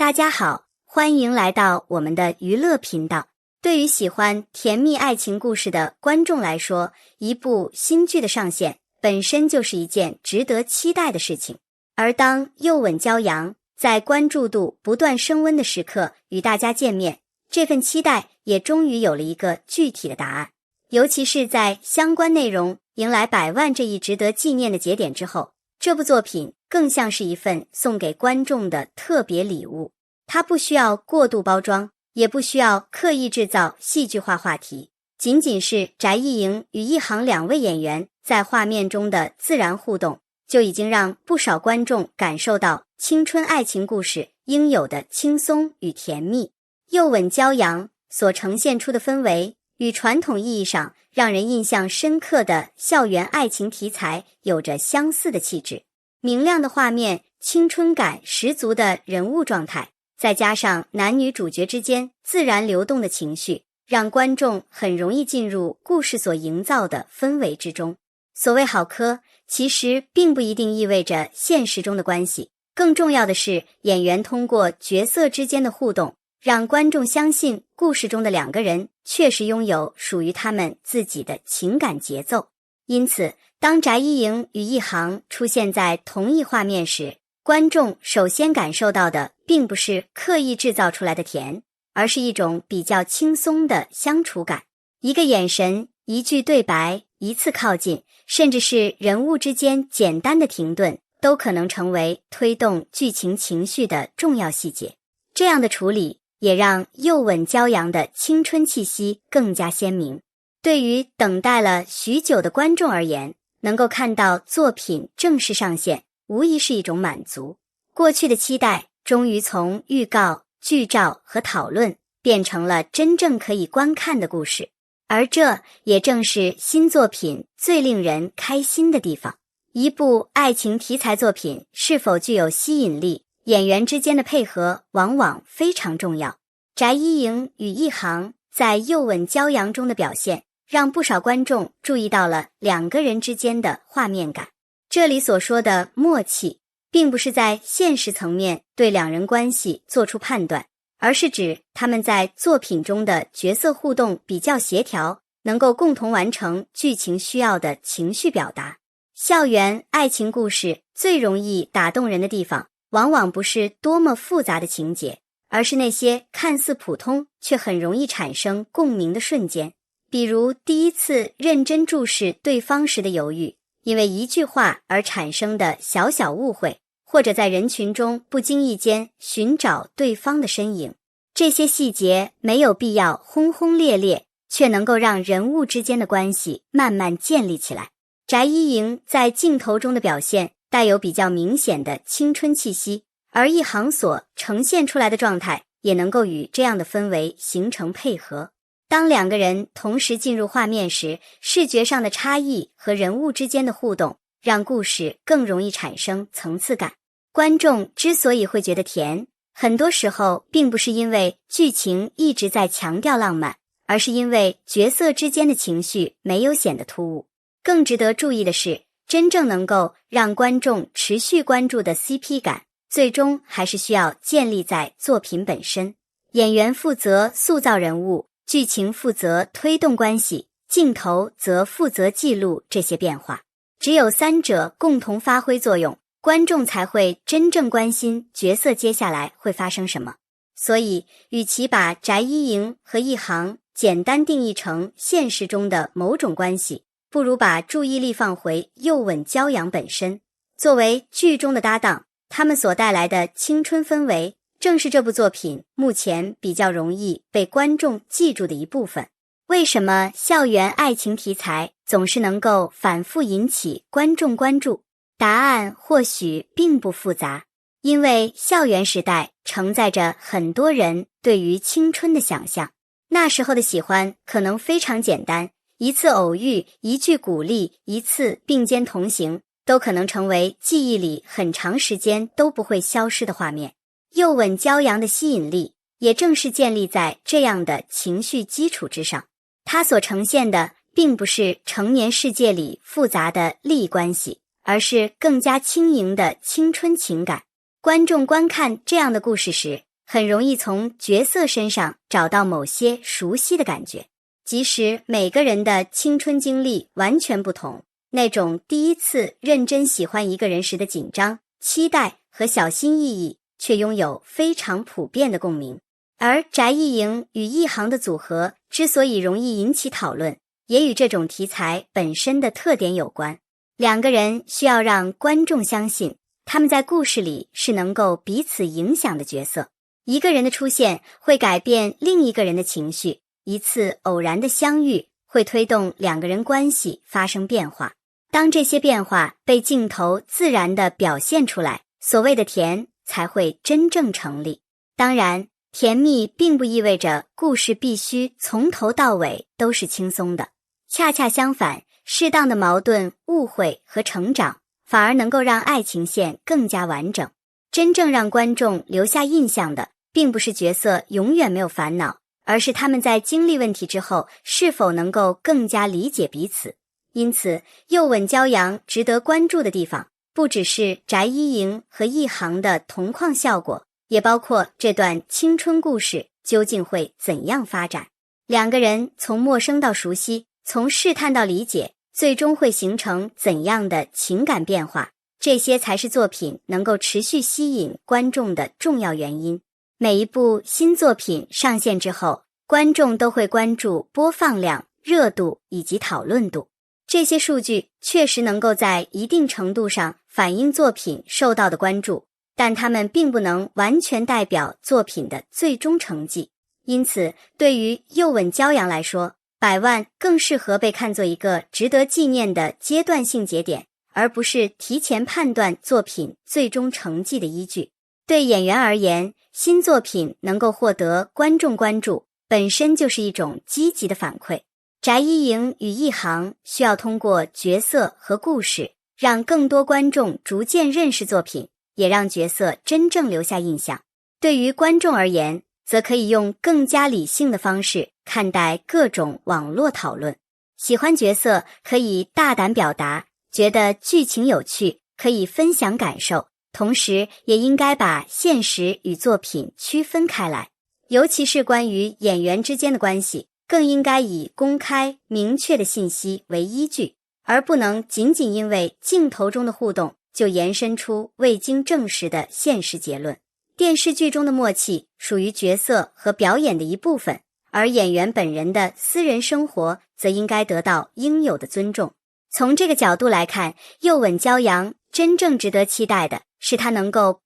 大家好，欢迎来到我们的娱乐频道。对于喜欢甜蜜爱情故事的观众来说，一部新剧的上线本身就是一件值得期待的事情。而当又吻骄阳在关注度不断升温的时刻与大家见面，这份期待也终于有了一个具体的答案。尤其是在相关内容迎来100万这一值得纪念的节点之后，这部作品更像是一份送给观众的特别礼物。它不需要过度包装，也不需要刻意制造戏剧化话题，仅仅是翟艺莹与一航2位演员在画面中的自然互动，就已经让不少观众感受到青春爱情故事应有的轻松与甜蜜。又吻骄阳所呈现出的氛围与传统意义上让人印象深刻的校园爱情题材有着相似的气质。明亮的画面，青春感十足的人物状态，再加上男女主角之间自然流动的情绪，让观众很容易进入故事所营造的氛围之中。所谓好磕，其实并不一定意味着现实中的关系，更重要的是演员通过角色之间的互动，让观众相信故事中的2个人确实拥有属于他们自己的情感节奏。因此，当翟艺莹与一航出现在同一画面时，观众首先感受到的并不是刻意制造出来的甜，而是一种比较轻松的相处感。一个眼神，一句对白，一次靠近，甚至是人物之间简单的停顿，都可能成为推动剧情情绪的重要细节。这样的处理也让又吻骄阳的青春气息更加鲜明。对于等待了许久的观众而言，能够看到作品正式上线，无疑是一种满足。过去的期待终于从预告、剧照和讨论变成了真正可以观看的故事，而这也正是新作品最令人开心的地方。一部爱情题材作品是否具有吸引力，演员之间的配合往往非常重要。翟艺莹与一航在又吻骄阳中的表现，让不少观众注意到了2个人之间的画面感。这里所说的默契，并不是在现实层面对2人关系做出判断，而是指他们在作品中的角色互动比较协调，能够共同完成剧情需要的情绪表达。校园爱情故事最容易打动人的地方，往往不是多么复杂的情节，而是那些看似普通却很容易产生共鸣的瞬间。比如第一次认真注视对方时的犹豫，因为一句话而产生的小小误会，或者在人群中不经意间寻找对方的身影。这些细节没有必要轰轰烈烈，却能够让人物之间的关系慢慢建立起来。翟艺莹在镜头中的表现带有比较明显的青春气息，而一航所呈现出来的状态也能够与这样的氛围形成配合。当2个人同时进入画面时，视觉上的差异和人物之间的互动，让故事更容易产生层次感。观众之所以会觉得甜，很多时候并不是因为剧情一直在强调浪漫，而是因为角色之间的情绪没有显得突兀。更值得注意的是，真正能够让观众持续关注的 CP 感，最终还是需要建立在作品本身。演员负责塑造人物，剧情负责推动关系，镜头则负责记录这些变化。只有3者共同发挥作用，观众才会真正关心角色接下来会发生什么。所以，与其把翟艺莹和一航简单定义成现实中的某种关系，不如把注意力放回又吻骄阳本身。作为剧中的搭档，他们所带来的青春氛围，正是这部作品目前比较容易被观众记住的一部分。为什么校园爱情题材总是能够反复引起观众关注？答案或许并不复杂，因为校园时代承载着很多人对于青春的想象。那时候的喜欢可能非常简单，一次偶遇，一句鼓励，一次并肩同行，都可能成为记忆里很长时间都不会消失的画面。又吻骄阳的吸引力也正是建立在这样的情绪基础之上。它所呈现的并不是成年世界里复杂的利益关系，而是更加轻盈的青春情感。观众观看这样的故事时，很容易从角色身上找到某些熟悉的感觉。即使每个人的青春经历完全不同，那种第一次认真喜欢一个人时的紧张、期待和小心翼翼，却拥有非常普遍的共鸣。而翟一营与一航的组合之所以容易引起讨论，也与这种题材本身的特点有关。两个人需要让观众相信，他们在故事里是能够彼此影响的角色。一个人的出现会改变另一个人的情绪，一次偶然的相遇会推动两个人关系发生变化。当这些变化被镜头自然地表现出来，所谓的甜才会真正成立。当然，甜蜜并不意味着故事必须从头到尾都是轻松的，恰恰相反，适当的矛盾、误会和成长反而能够让爱情线更加完整。真正让观众留下印象的，并不是角色永远没有烦恼，而是他们在经历问题之后是否能够更加理解彼此。因此，又吻骄阳值得关注的地方，不只是翟一营和一航的同框效果，也包括这段青春故事究竟会怎样发展。两个人从陌生到熟悉，从试探到理解，最终会形成怎样的情感变化，这些才是作品能够持续吸引观众的重要原因。每一部新作品上线之后，观众都会关注播放量、热度以及讨论度。这些数据确实能够在一定程度上反映作品受到的关注，但它们并不能完全代表作品的最终成绩。因此，对于又吻骄阳来说，100万更适合被看作一个值得纪念的阶段性节点，而不是提前判断作品最终成绩的依据。对演员而言，新作品能够获得观众关注，本身就是一种积极的反馈。翟一营与一航需要通过角色和故事，让更多观众逐渐认识作品，也让角色真正留下印象。对于观众而言，则可以用更加理性的方式看待各种网络讨论。喜欢角色可以大胆表达，觉得剧情有趣可以分享感受，同时也应该把现实与作品区分开来。尤其是关于演员之间的关系，更应该以公开明确的信息为依据，而不能仅仅因为镜头中的互动就延伸出未经证实的现实结论。电视剧中的默契属于角色和表演的一部分，而演员本人的私人生活则应该得到应有的尊重。从这个角度来看，又吻骄阳真正值得期待的是他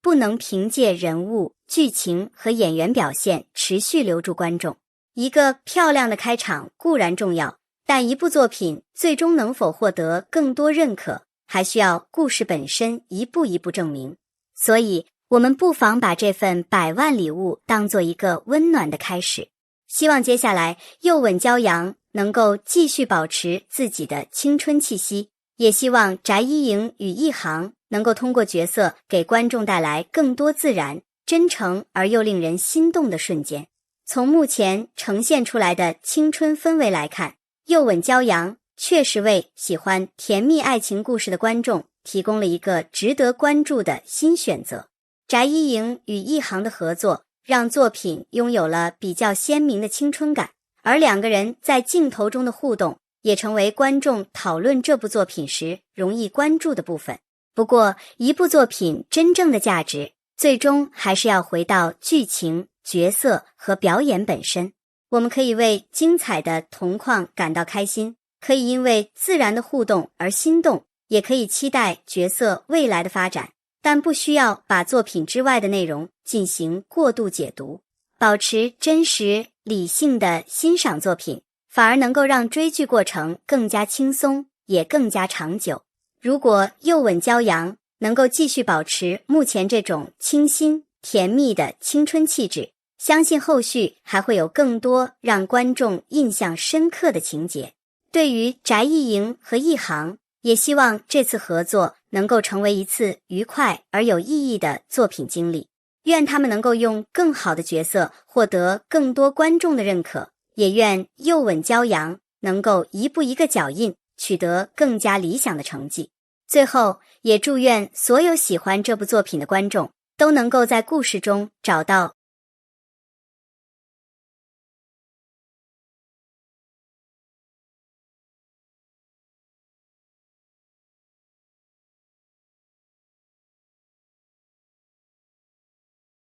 不能凭借人物、剧情和演员表现持续留住观众。一个漂亮的开场固然重要，但一部作品最终能否获得更多认可，还需要故事本身一步一步证明。所以，我们不妨把这份100万礼物当作一个温暖的开始。希望接下来又吻骄阳能够继续保持自己的青春气息，也希望翟一营与一航能够通过角色给观众带来更多自然、真诚而又令人心动的瞬间。从目前呈现出来的青春氛围来看，又吻骄阳确实为喜欢甜蜜爱情故事的观众提供了一个值得关注的新选择。翟一营与一航的合作让作品拥有了比较鲜明的青春感，而两个人在镜头中的互动也成为观众讨论这部作品时容易关注的部分。不过，一部作品真正的价值最终还是要回到剧情、角色和表演本身。我们可以为精彩的同框感到开心，可以因为自然的互动而心动，也可以期待角色未来的发展，但不需要把作品之外的内容进行过度解读。保持真实、理性的欣赏作品，反而能够让追剧过程更加轻松，也更加长久。如果又吻骄阳能够继续保持目前这种清新、甜蜜的青春气质，相信后续还会有更多让观众印象深刻的情节。对于翟一营和一航，也希望这次合作能够成为一次愉快而有意义的作品经历。愿他们能够用更好的角色获得更多观众的认可，也愿又吻骄阳能够一步一个脚印，取得更加理想的成绩。最后，也祝愿所有喜欢这部作品的观众都能够在故事中找到